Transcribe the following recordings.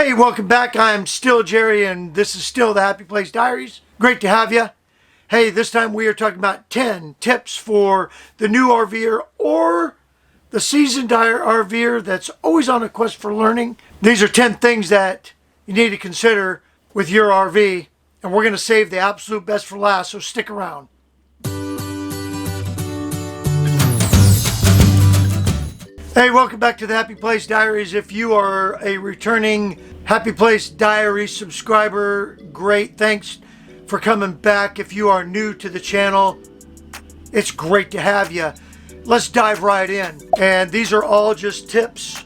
Hey, welcome back. I'm still Jerry, and this is still the Happy Place Diaries. Great to have you. Hey, this time we are talking about 10 tips for the new RVer or the seasoned RVer that's always on a quest for learning. These are 10 things that you need to consider with your RV, and we're going to save the absolute best for last, so stick around. Hey, welcome back to the Happy Place Diaries. If you are a returning Happy Place Diaries subscriber, great. Thanks for coming back. If you are new to the channel, it's great to have you. Let's dive right in. And these are all just tips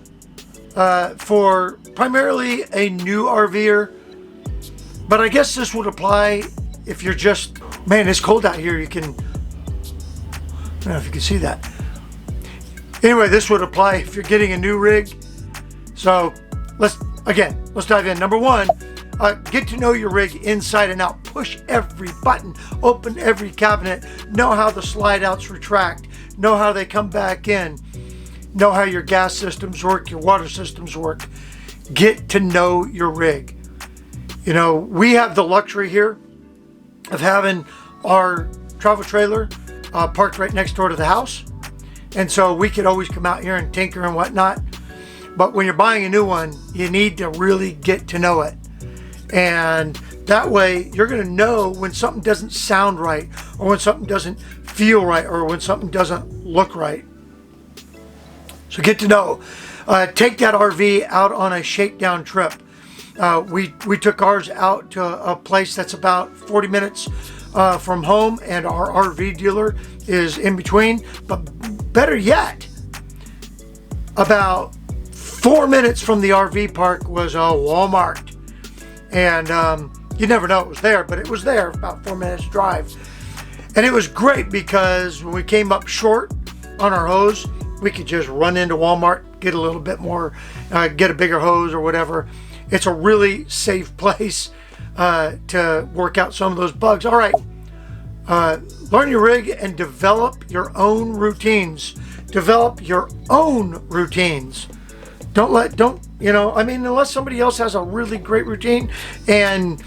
for primarily a new RVer. But I guess this would apply if you're just, man, it's cold out here. I don't know if you can see that. Anyway, this would apply if you're getting a new rig. So let's dive in. Number one, get to know your rig inside and out. Push every button, open every cabinet, know how the slide outs retract, know how they come back in, know how your gas systems work, your water systems work. Get to know your rig. You know, we have the luxury here of having our travel trailer parked right next door to the house. And so we could always come out here and tinker and whatnot. But when you're buying a new one, you need to really get to know it. And that way you're going to know when something doesn't sound right, or when something doesn't feel right, or when something doesn't look right. So get to know. Take that RV out on a shakedown trip. We took ours out to a place that's about 40 minutes from home, and our RV dealer is in between. But better yet, about 4 minutes from the RV park was a Walmart. And you never know it was there, but it was there, about 4 minutes drive. And it was great because when we came up short on our hose, we could just run into Walmart, get a little bit more, get a bigger hose or whatever. It's a really safe place to work out some of those bugs. All right. Learn your rig and develop your own routines. Develop your own routines. Unless somebody else has a really great routine and,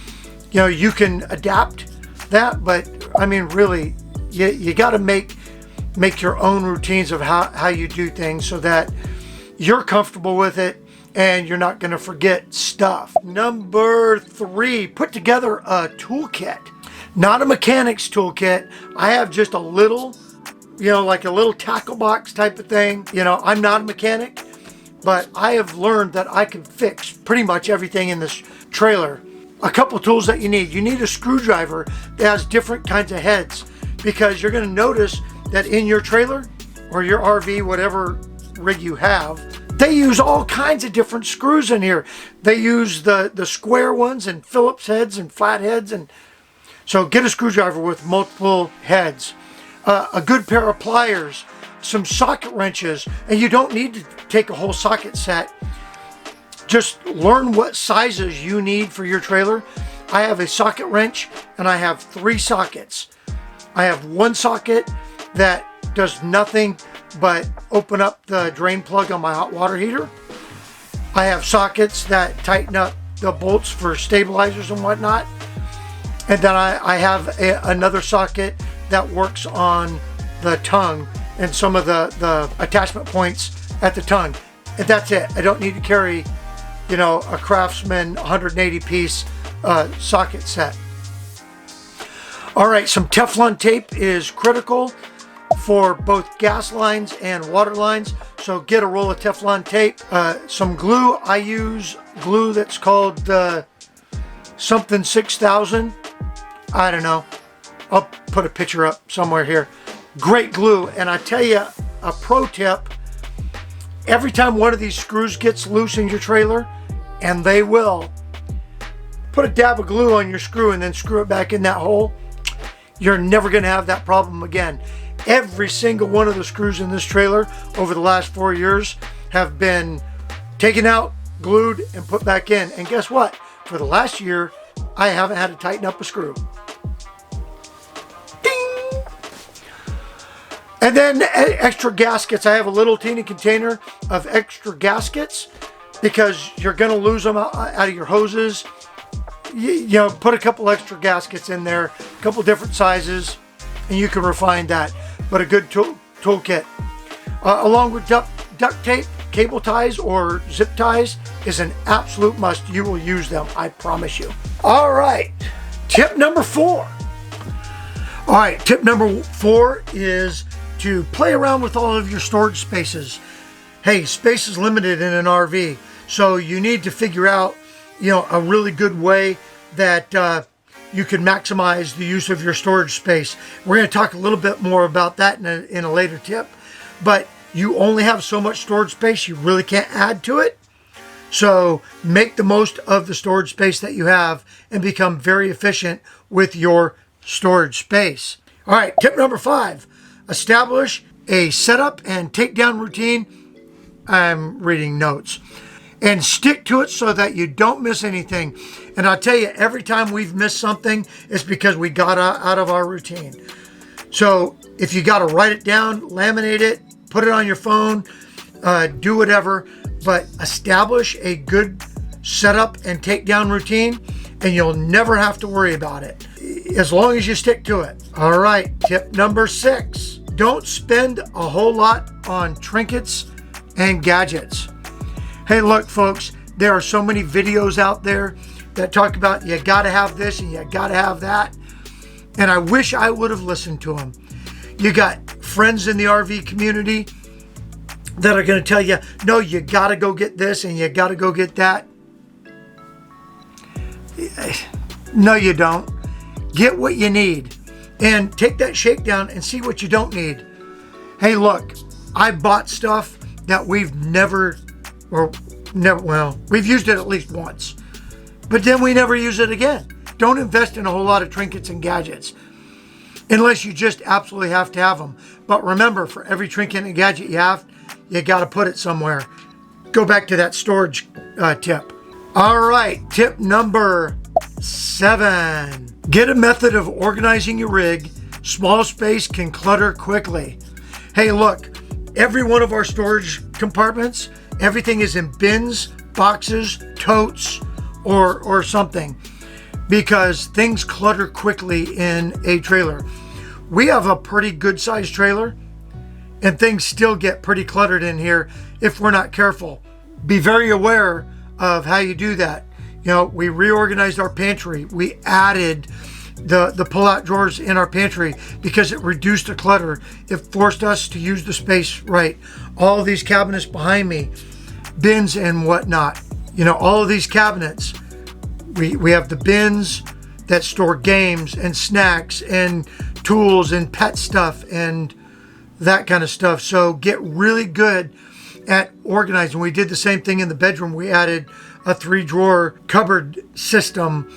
you can adapt that. But I mean, really, you got to make your own routines of how you do things so that you're comfortable with it and you're not going to forget stuff. Number 3, put together a toolkit. Not a mechanic's toolkit. I have just a little, like a little tackle box type of thing. I'm not a mechanic, but I have learned that I can fix pretty much everything in this trailer. A couple tools that you need. You need a screwdriver that has different kinds of heads, because you're going to notice that in your trailer or your RV, whatever rig you have, they use all kinds of different screws in here. They use the square ones and Phillips heads and flat heads, and so get a screwdriver with multiple heads, a good pair of pliers, some socket wrenches, and you don't need to take a whole socket set. Just learn what sizes you need for your trailer. I have a socket wrench and I have 3 sockets. I have one socket that does nothing but open up the drain plug on my hot water heater. I have sockets that tighten up the bolts for stabilizers and whatnot. And then I have another socket that works on the tongue and some of the attachment points at the tongue. And that's it. I don't need to carry, a Craftsman 180 piece socket set. All right, some Teflon tape is critical for both gas lines and water lines. So get a roll of Teflon tape. Some glue. I use glue that's called something 6000. I don't know. I'll put a picture up somewhere here. Great glue. And I tell you a pro tip. Every time one of these screws gets loose in your trailer, and they will, put a dab of glue on your screw and then screw it back in that hole. You're never going to have that problem again. Every single one of the screws in this trailer over the last 4 years have been taken out, glued, and put back in. And guess what? For the last year, I haven't had to tighten up a screw. Ding! And then extra gaskets. I have a little teeny container of extra gaskets. because you're going to lose them out of your hoses. You know, put a couple extra gaskets in there, a couple different sizes, and you can refine that. But a good toolkit, along with duct tape, cable ties, or zip ties, is an absolute must. You will use them, I promise you. All right, tip number 4. All right, tip number 4 is to play around with all of your storage spaces. Hey, space is limited in an RV, so you need to figure out, you know, a really good way that you can maximize the use of your storage space. We're going to talk a little bit more about that in a later tip, but you only have so much storage space. You really can't add to it. So make the most of the storage space that you have and become very efficient with your storage space. All right, tip number 5, establish a setup and takedown routine. I'm reading notes. And stick to it so that you don't miss anything. And I'll tell you, every time we've missed something, it's because we got out of our routine. So if you got to write it down, laminate it, put it on your phone, do whatever, but establish a good setup and takedown routine, and you'll never have to worry about it as long as you stick to it. All right, tip number 6, don't spend a whole lot on trinkets and gadgets. Hey, look, folks, there are so many videos out there that talk about you got to have this and you got to have that. And I wish I would have listened to them. You got friends in the RV community that are going to tell you, no, you got to go get this and you got to go get that. No, you don't. Get what you need and take that shakedown and see what you don't need. Hey, look, I bought stuff that we've never, well, we've used it at least once, but then we never use it again. Don't invest in a whole lot of trinkets and gadgets unless you just absolutely have to have them. But remember, for every trinket and gadget you have, you got to put it somewhere. Go back to that storage tip. All right, tip number 7. Get a method of organizing your rig. Small space can clutter quickly. Hey, look, every one of our storage compartments, everything is in bins, boxes, totes, or something, because things clutter quickly in a trailer. We have a pretty good sized trailer, and things still get pretty cluttered in here if we're not careful. Be very aware of how you do that. You know, we reorganized our pantry. We added the pull-out drawers in our pantry because it reduced the clutter. It forced us to use the space right. All these cabinets behind me, bins and whatnot, you know, all of these cabinets, we have the bins that store games and snacks and tools and pet stuff and that kind of stuff. So get really good at organizing. We did the same thing in the bedroom. We added a 3-drawer cupboard system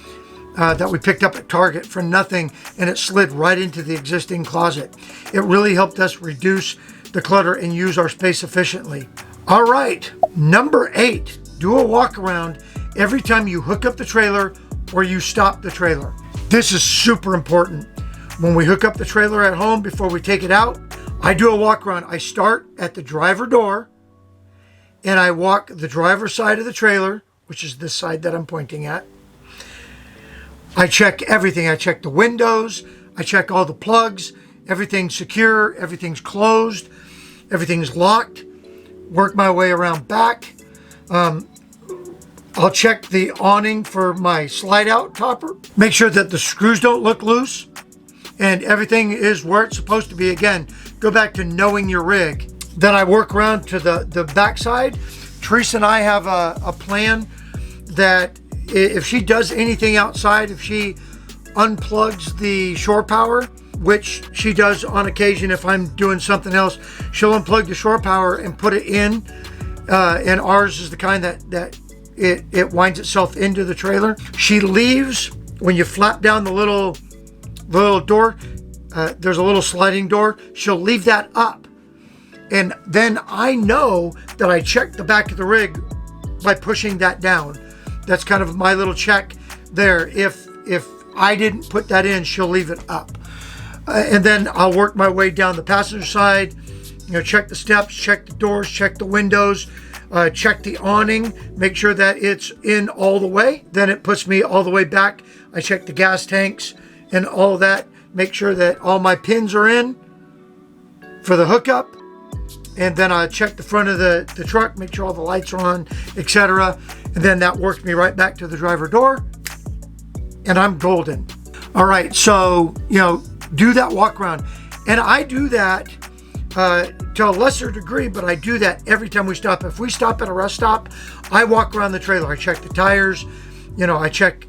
that we picked up at Target for nothing, and it slid right into the existing closet. It really helped us reduce the clutter and use our space efficiently. All right, number 8, do a walk around every time you hook up the trailer or you stop the trailer. This is super important. When we hook up the trailer at home before we take it out, I do a walk around. I start at the driver door and I walk the driver's side of the trailer, which is this side that I'm pointing at. I check everything. I check the windows. I check all the plugs. Everything's secure. Everything's closed. Everything's locked. Work my way around back. I'll check the awning for my slide out topper. Make sure that the screws don't look loose and everything is where it's supposed to be. Again, go back to knowing your rig. Then I work around to the back side. Teresa and I have a plan that if she does anything outside, if she unplugs the shore power, which she does on occasion if I'm doing something else, she'll unplug the shore power and put it in. And ours is the kind that it winds itself into the trailer. She leaves when you flap down the little door. There's a little sliding door. She'll leave that up. And then I know that I checked the back of the rig by pushing that down. That's kind of my little check there. If I didn't put that in, she'll leave it up. And then I'll work my way down the passenger side, check the steps, check the doors, check the windows. check the awning, make sure that it's in all the way. Then it puts me all the way back. I check the gas tanks and all of that, make sure that all my pins are in for the hookup. And then I check the front of the truck, make sure all the lights are on, etc. And then that works me right back to the driver door, and I'm golden. All right, so, do that walk around. And I do that to a lesser degree, but I do that every time we stop. If we stop at a rest stop, I walk around the trailer. I check the tires, I check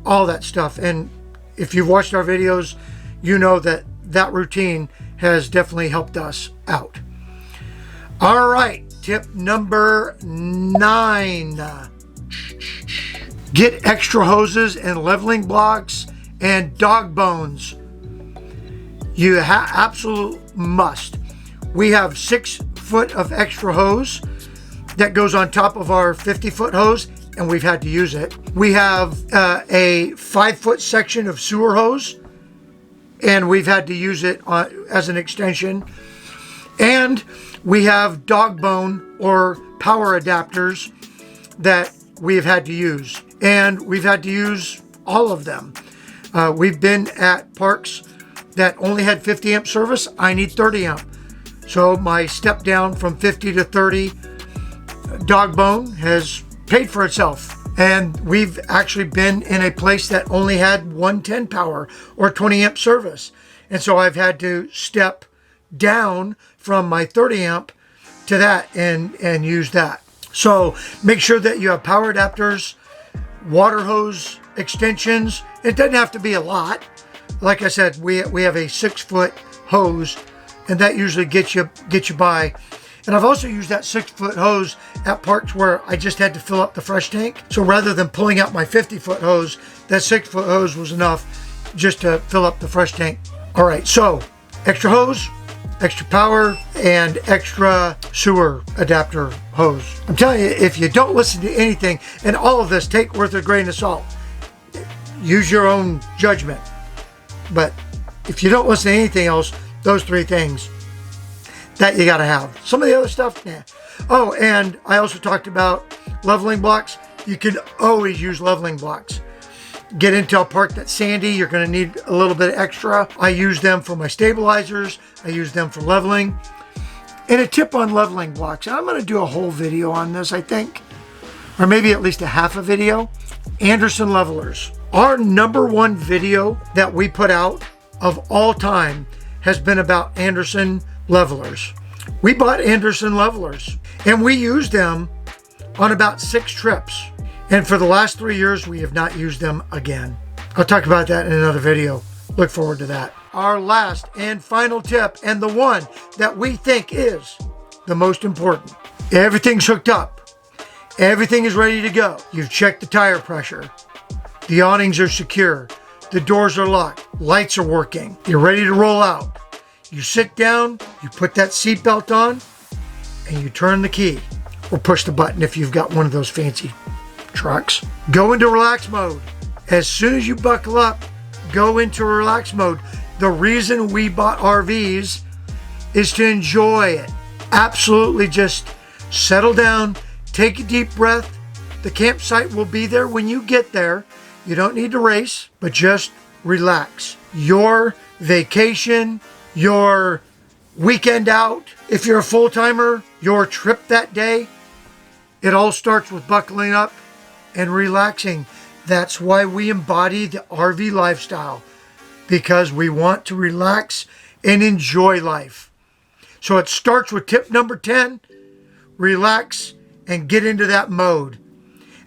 all that stuff. And if you've watched our videos, you know that routine has definitely helped us out. All right, tip number 9. Get extra hoses and leveling blocks and dog bones. You absolute must. We have 6 foot of extra hose that goes on top of our 50-foot hose, and we've had to use it. We have a 5-foot section of sewer hose, and we've had to use it as an extension. And we have dog bone or power adapters that we've had to use, and we've had to use all of them. We've been at parks that only had 50 amp service. I need 30 amp. So my step down from 50 to 30 dog bone has paid for itself. And we've actually been in a place that only had 110 power or 20 amp service. And so I've had to step down from my 30 amp to that and use that. So make sure that you have power adapters, water hose extensions. It doesn't have to be a lot. Like I said, we have a 6-foot hose, and that usually gets you by. And I've also used that 6-foot hose at parks where I just had to fill up the fresh tank. So rather than pulling out my 50-foot hose, that 6-foot hose was enough just to fill up the fresh tank. All right, so extra hose, extra power, and extra sewer adapter hose. I'm telling you, if you don't listen to anything, and all of this, take with a grain of salt. Use your own judgment. But if you don't listen to anything else, those 3 things that you got to have. Some of the other stuff, nah. Oh, and I also talked about leveling blocks. You can always use leveling blocks. Get into a park that's sandy, you're going to need a little bit extra. I use them for my stabilizers. I use them for leveling. And a tip on leveling blocks, and I'm going to do a whole video on this, I think, or maybe at least a half a video. Anderson levelers. Our #1 video that we put out of all time has been about Anderson levelers. We bought Anderson levelers, and we used them on about 6 trips. And for the last 3 years, we have not used them again. I'll talk about that in another video. Look forward to that. Our last and final tip, and the one that we think is the most important. Everything's hooked up. Everything is ready to go. You've checked the tire pressure. The awnings are secure. The doors are locked. Lights are working. You're ready to roll out. You sit down, you put that seatbelt on, and you turn the key. Or push the button if you've got one of those fancy trucks. Go into relax mode. As soon as you buckle up, go into relax mode. The reason we bought RVs is to enjoy it. Absolutely just settle down, take a deep breath. The campsite will be there when you get there. You don't need to race, but just relax. Your vacation, your weekend out, if you're a full-timer, your trip that day, it all starts with buckling up and relaxing. That's why we embody the RV lifestyle, because we want to relax and enjoy life. So it starts with tip number 10, relax and get into that mode.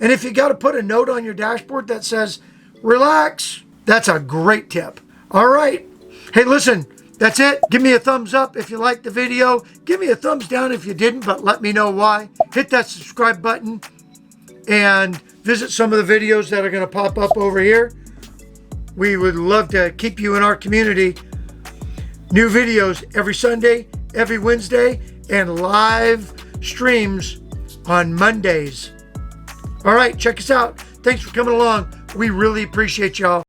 And if you got to put a note on your dashboard that says, relax, that's a great tip. All right. Hey, listen, that's it. Give me a thumbs up if you liked the video. Give me a thumbs down if you didn't, but let me know why. Hit that subscribe button and visit some of the videos that are going to pop up over here. We would love to keep you in our community. New videos every Sunday, every Wednesday, and live streams on Mondays. All right, check us out. Thanks for coming along. We really appreciate y'all.